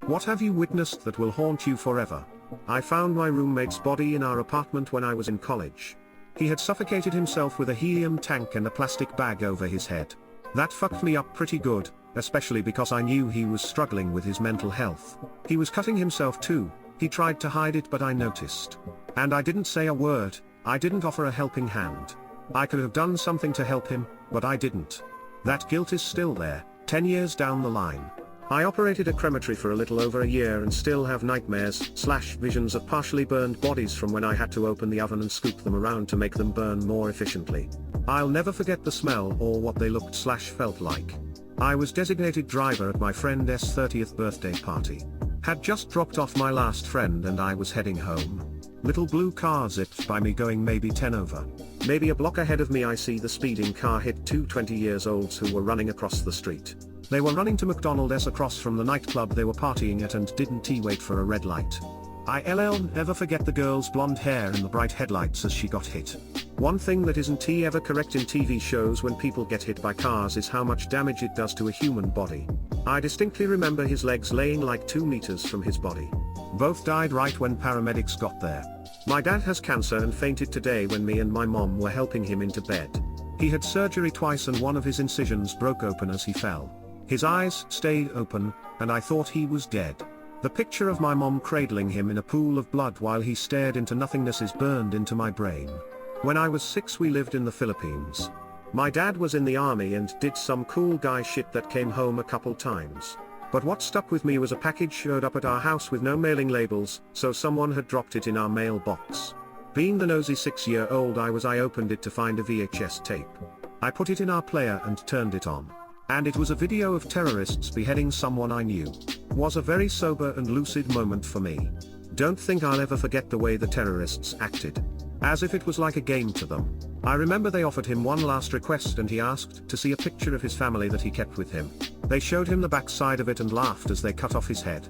What have you witnessed that will haunt you forever? I found my roommate's body in our apartment when I was in college. He had suffocated himself with a helium tank and a plastic bag over his head. That fucked me up pretty good, especially because I knew he was struggling with his mental health. He was cutting himself too. He tried to hide it, but I noticed. And I didn't say a word. I didn't offer a helping hand. I could have done something to help him, but I didn't. That guilt is still there, 10 years down the line. I operated a crematory for a little over a year and still have nightmares/visions of partially burned bodies from when I had to open the oven and scoop them around to make them burn more efficiently. I'll never forget the smell or what they looked/felt like. I was designated driver at my friend's 30th birthday party. Had just dropped off my last friend and I was heading home. Little blue car zipped by me going maybe 10 over. Maybe a block ahead of me I see the speeding car hit two 20-year-olds who were running across the street. They were running to McDonald's across from the nightclub they were partying at and didn't wait for a red light. I'll never forget the girl's blonde hair in the bright headlights as she got hit. One thing that isn't ever correct in TV shows when people get hit by cars is how much damage it does to a human body. I distinctly remember his legs laying like 2 meters from his body. Both died right when paramedics got there. My dad has cancer and fainted today when me and my mom were helping him into bed. He had surgery twice and one of his incisions broke open as he fell. His eyes stayed open, and I thought he was dead. The picture of my mom cradling him in a pool of blood while he stared into nothingness is burned into my brain. When I was 6 we lived in the Philippines. My dad was in the army and did some cool guy shit that came home a couple times. But what stuck with me was a package showed up at our house with no mailing labels, so someone had dropped it in our mailbox. Being the nosy 6-year-old I opened it to find a VHS tape. I put it in our player and turned it on. And it was a video of terrorists beheading someone I knew. Was a very sober and lucid moment for me. Don't think I'll ever forget the way the terrorists acted. As if it was like a game to them. I remember they offered him one last request and he asked to see a picture of his family that he kept with him. They showed him the backside of it and laughed as they cut off his head.